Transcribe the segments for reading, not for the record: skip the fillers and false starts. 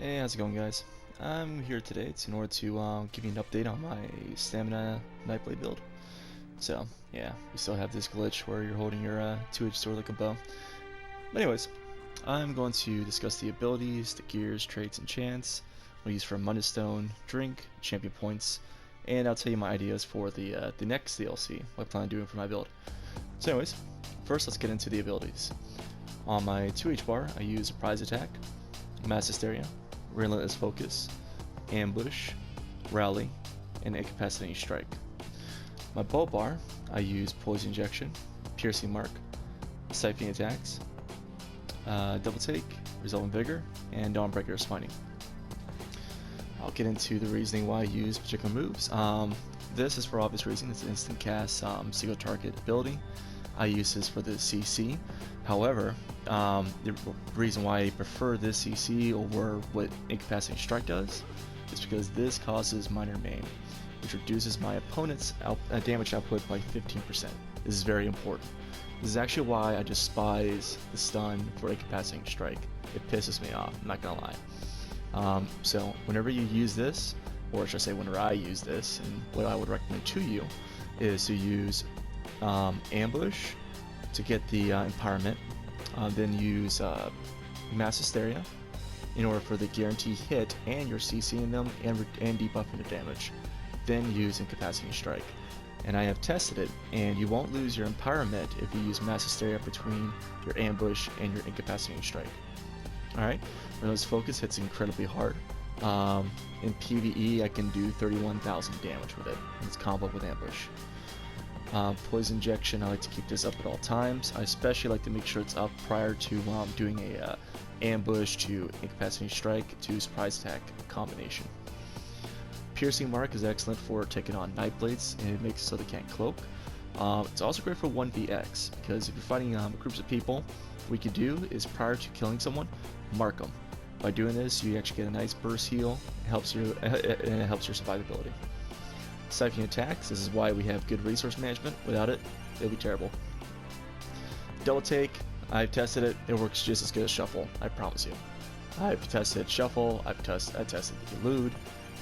Hey, how's it going, guys? I'm here today in order to give you an update on my stamina Nightblade build. So, yeah, we still have this glitch where you're holding your two-edged sword like a bow. But anyways, I'm going to discuss the abilities, the gears, traits, and chants I'll use for Munda Stone, Drink, Champion Points, and I'll tell you my ideas for the next DLC, what I plan on doing for my build. So anyways, first let's get into the abilities. On my 2H bar, I use Surprise Attack, Mass Hysteria, Relentless Focus, Ambush, Rally, and Incapacitating Strike. My bow bar, I use Poison Injection, Piercing Mark, Siphoning Attacks, Double Take, Resolving Vigor, and Dawnbreaker Smiting. I'll get into the reasoning why I use particular moves. This is for obvious reasons. It's an instant cast, single target ability. I use this for the CC. However, the reason why I prefer this CC over what Incapacitating Strike does is because this causes minor maim, which reduces my opponent's damage output by 15%. This is very important. This is actually why I despise the stun for Incapacitating Strike. It pisses me off, I'm not gonna lie. So whenever you use this, or should I say whenever I use this, and what I would recommend to you is to use Ambush to get the empowerment, then use Mass Hysteria in order for the guaranteed hit and your CC in them and debuffing the damage. Then use Incapacitating Strike. And I have tested it, and you won't lose your empowerment if you use Mass Hysteria between your Ambush and your Incapacitating Strike. Alright, Relentless Focus hits incredibly hard. In PvE, I can do 31,000 damage with it. It's combo with Ambush. Poison Injection, I like to keep this up at all times. I especially like to make sure it's up prior to doing a Ambush to Incapacitating Strike to Surprise Attack combination. Piercing Mark is excellent for taking on Nightblades, and it makes it so they can't cloak. It's also great for 1vx, because if you're fighting groups of people, what you can do is prior to killing someone, mark them. By doing this, you actually get a nice burst heal. It helps your survivability. Siphoning Attacks, this is why we have good resource management. Without it, it'll be terrible. Double Take, I've tested it. It works just as good as Shuffle, I promise you. I've tested Shuffle, I tested Elude,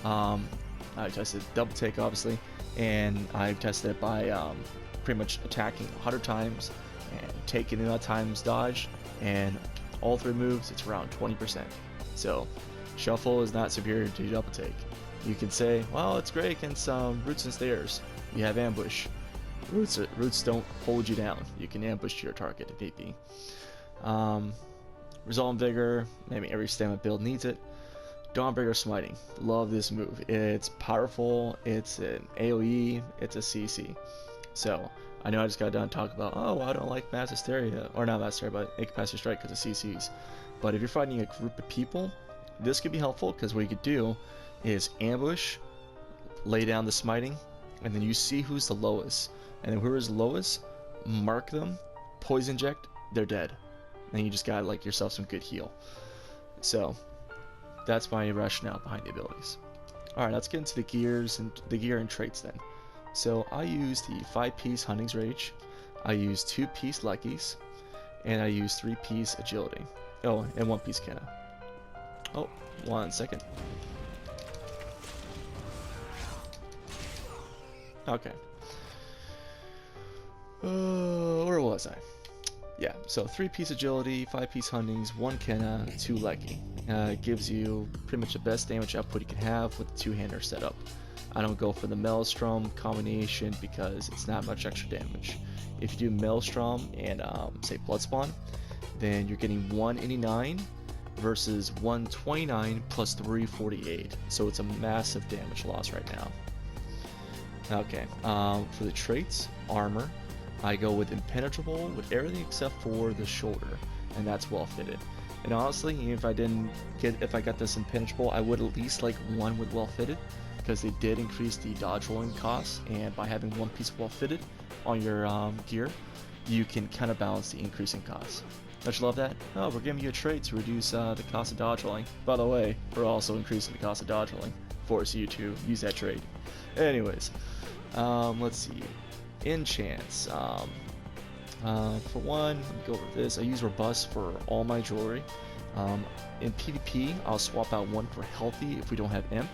I've tested Double Take, obviously, and I've tested it by pretty much attacking 100 times and taking enough times dodge, and all three moves, it's around 20%. So, Shuffle is not superior to Double Take. You can say, well, it's great against Roots and Stairs. You have Ambush. Roots don't hold you down. You can ambush your target if need be. Resolve Vigor, maybe every stamina build needs it. Dawnbreaker Smiting, love this move. It's powerful, it's an AoE, it's a CC. So, I know I just got done talking about, oh, I don't like Mass Hysteria, or not Mass Hysteria, but Incapacitating Strike because of CCs. But if you're fighting a group of people, this could be helpful, because what you could do is ambush, lay down the smiting, and then you see who's the lowest. And then whoever's lowest, mark them, poison inject, they're dead. And you just got like yourself some good heal. So, that's my rationale behind the abilities. Alright, let's get into the gears and the gear and traits then. So I use the 5-piece Hunting's Rage, I use 2-piece Lucky's, and I use 3-piece Agility. Oh, and 1-piece Kenna. Oh, 1 second. Okay. Where was I? Yeah, so 3-piece Agility, 5-piece Hunting's, 1 Kenna, 2 Leggy. It gives you pretty much the best damage output you can have with the 2-hander setup. I don't go for the Maelstrom combination because it's not much extra damage. If you do Maelstrom and say Bloodspawn, then you're getting 189 versus 129 plus 348. So it's a massive damage loss right now. Okay, for the traits, armor, I go with impenetrable with everything except for the shoulder, and that's well fitted. And honestly, if I got this impenetrable, I would at least like one with well fitted, because they did increase the dodge rolling costs, and by having one piece well fitted on your gear, you can kind of balance the increase in costs. Don't you love that? Oh, we're giving you a trait to reduce the cost of dodge rolling. By the way, we're also increasing the cost of dodge rolling, force you to use that trait. Anyways, let's see. Enchants. For one, let me go over this. I use Robust for all my jewelry. In PvP, I'll swap out one for healthy if we don't have imp,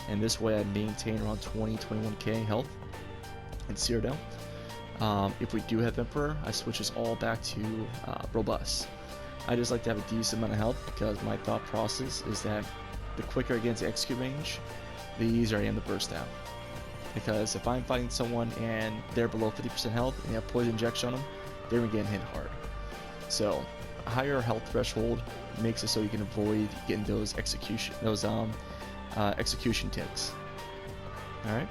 and this way I maintain around 20-21k health and Cyrodiil. If we do have Emperor, I switch this all back to robust. I just like to have a decent amount of health because my thought process is that the quicker I get into execute range, the easier I am to burst down. Because if I'm fighting someone and they're below 50% health and you have poison injection on them, they're gonna get hit hard. So a higher health threshold makes it so you can avoid getting those execution ticks. Alright.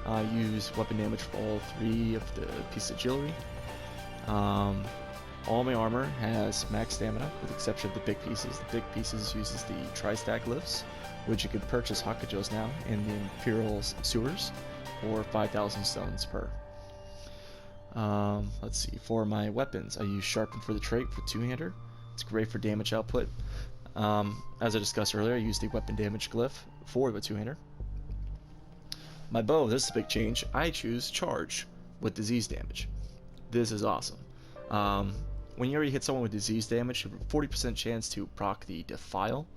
I use weapon damage for all 3 of the pieces of jewelry. All my armor has max stamina, with the exception of the big pieces. The big pieces uses the tri-stack lifts, which you can purchase Hakajos now in the Imperial sewers for 5,000 stones per. Let's see, for my weapons, I use Sharpen for the trait for two-hander. It's great for damage output. As I discussed earlier, I use the weapon damage glyph for the two-hander. My bow, this is a big change. I choose Charge with disease damage. This is awesome. When you already hit someone with disease damage, you have a 40% chance to proc the Defile.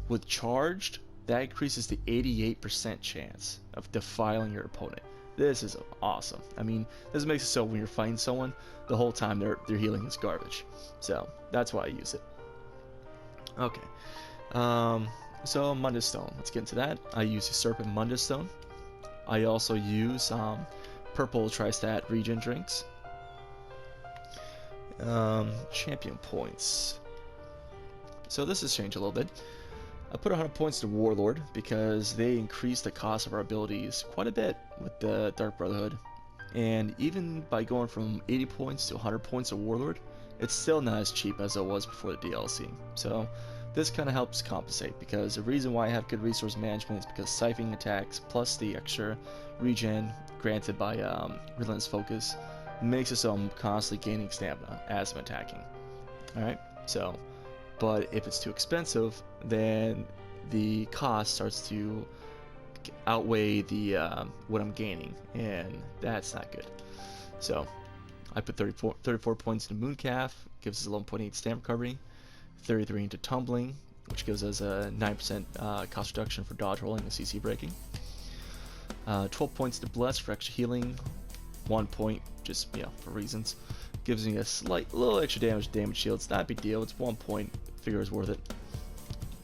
With Charged, that increases to 88% chance of defiling your opponent. This is awesome. I mean, this makes it so when you're fighting someone, the whole time their healing is garbage. So that's why I use it. Okay. So Mundus Stone. Let's get into that. I use the Serpent Mundus Stone. I also use purple Tristat regen drinks. Champion points. So this has changed a little bit. I put 100 points to Warlord because they increase the cost of our abilities quite a bit with the Dark Brotherhood. And even by going from 80 points to 100 points to Warlord, it's still not as cheap as it was before the DLC. So this kind of helps compensate, because the reason why I have good resource management is because siphoning attacks plus the extra regen granted by Relentless Focus makes it so I'm constantly gaining stamina as I'm attacking. Alright, so, but if it's too expensive, then the cost starts to outweigh the what I'm gaining, and that's not good. So I put 34 points into Mooncalf, gives us 11.8 stamp recovery, 33 into Tumbling, which gives us a 9% cost reduction for dodge rolling and CC breaking, 12 points to Bless for extra healing, 1 point just for reasons, gives me a little extra damage shield. It's not a big deal, it's 1 point, figure it's worth it.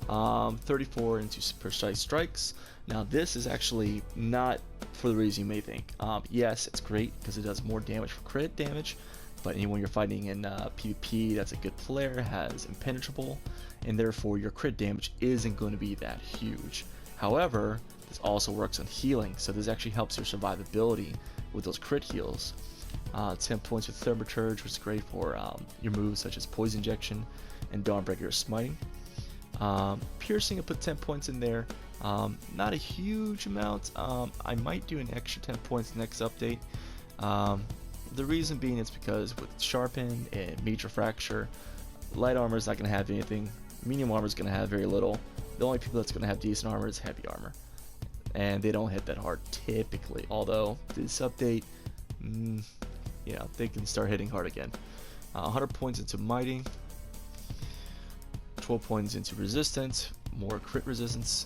34 into Precise Strikes. Now this is actually not for the reason you may think. Yes, it's great because it does more damage for crit damage, but anyone you're fighting in PvP that's a good player has Impenetrable, and therefore your crit damage isn't going to be that huge. However, this also works on healing, so this actually helps your survivability with those crit heals. 10 points with Thaumaturge, which is great for your moves such as Poison Injection and Dawnbreaker or Smiting. Piercing, I put 10 points in there. Not a huge amount. I might do an extra 10 points next update. The reason being is because with Sharpen and Major Fracture, light armor is not going to have anything. Medium armor is going to have very little. The only people that's going to have decent armor is heavy armor, and they don't hit that hard typically. Although this update, they can start hitting hard again. 100 points into Mighty, 12 points into Resistance, more crit resistance.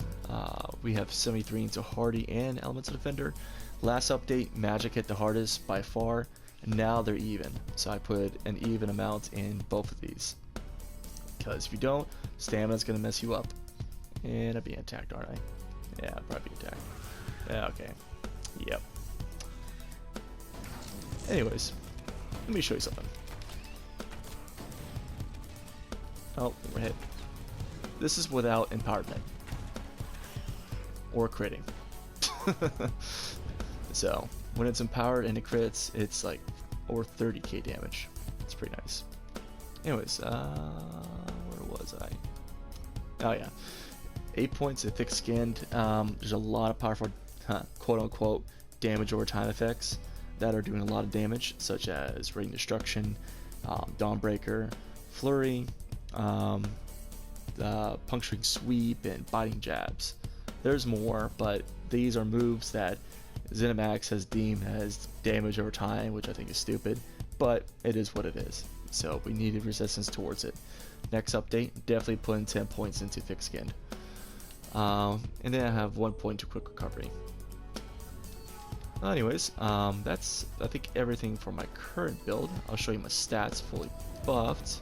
We have 73 into Hardy and Elemental Defender. Last update, Magic hit the hardest by far, and now they're even. So I put an even amount in both of these, because if you don't, Stamina's going to mess you up. And I'm being attacked, aren't I? Yeah, I'm probably being attacked. Yeah, okay. Yep. Anyways, let me show you something. Oh, we're hit. This is without empowerment or critting. So when it's empowered and it crits, it's like over 30k damage. It's pretty nice. Anyways, where was I? Oh yeah, 8 points of Thick Skinned. There's a lot of powerful quote-unquote damage over time effects that are doing a lot of damage, such as Ring Destruction, Dawnbreaker, Flurry, Puncturing Sweep, and Biting Jabs. There's more, but these are moves that ZeniMax has deemed as damage over time, which I think is stupid. but it is what it is. So we needed resistance towards it. Next update, definitely put in 10 points into thick skinned. And then I have 1 point to quick recovery. Anyways, that's I think everything for my current build. I'll show you my stats fully buffed.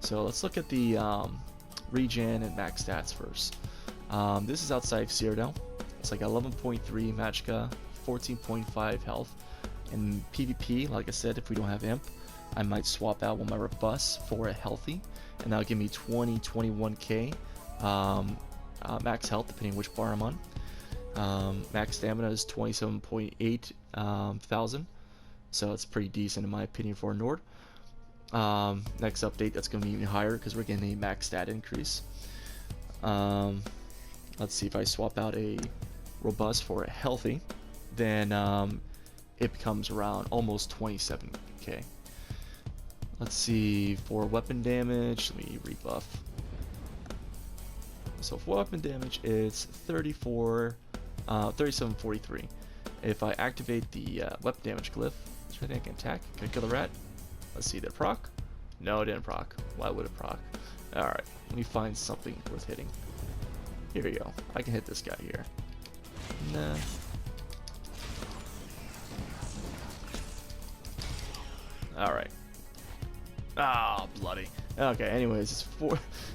So let's look at the regen and max stats first. This is outside of Cyrodiil. It's like 11.3 magicka, 14.5 health. In PvP, like I said, if we don't have imp, I might swap out one of my robust for a healthy, and that'll give me 21k max health depending which bar I'm on. Max stamina is 27.8 thousand, so it's pretty decent in my opinion for a Nord. Next update, that's going to be even higher because we're getting a max stat increase. Let's see, if I swap out a robust for a healthy, then it becomes around almost 27k. Let's see, for weapon damage, let me rebuff. So for weapon damage, it's 3743. If I activate the weapon damage glyph, is there anything I can attack? Can I kill the rat? Let's see, did it proc? No, it didn't proc. Why would it proc? Alright, let me find something worth hitting. Here we go. I can hit this guy here. Nah. Alright. Ah, bloody. Okay, anyways,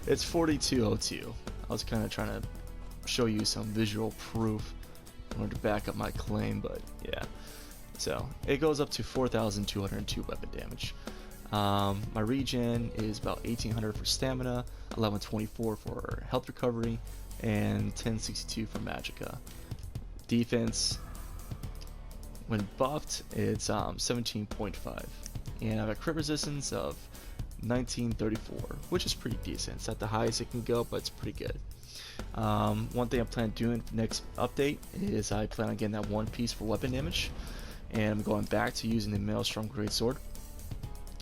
it's 4202. I was kind of trying to show you some visual proof in order to back up my claim, but yeah. So, it goes up to 4,202 weapon damage. My regen is about 1,800 for stamina, 1124 for health recovery, and 1062 for magicka. Defense, when buffed, it's 17.5. And I've got crit resistance of 1934, which is pretty decent. It's at the highest it can go, but it's pretty good. One thing I plan on doing next update is I plan on getting that one piece for weapon damage, and I'm going back to using the Maelstrom Greatsword.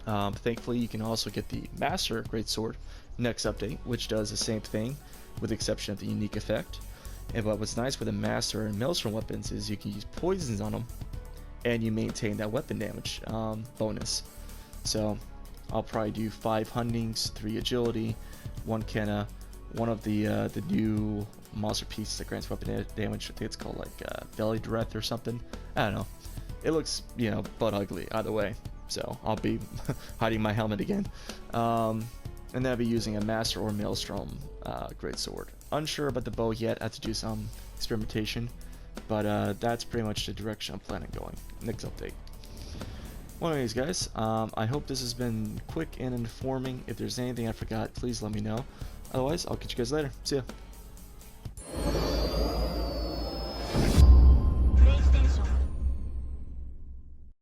Thankfully, you can also get the Master Greatsword next update, which does the same thing, with the exception of the unique effect. But what's nice with the Master and Maelstrom weapons is you can use poisons on them, and you maintain that weapon damage bonus. So I'll probably do 5 huntings, 3 agility, 1 kenna, one of the new monster pieces that grants weapon damage. I think it's called like belly breath or something. I don't know. It looks, you know, butt ugly either way. So I'll be hiding my helmet again. And then I'll be using a Master or Maelstrom Greatsword. Unsure about the bow yet. I have to do some experimentation. But that's pretty much the direction I'm planning going. Next update. Well, anyways, guys, I hope this has been quick and informing. If there's anything I forgot, please let me know. Otherwise, I'll catch you guys later. See ya.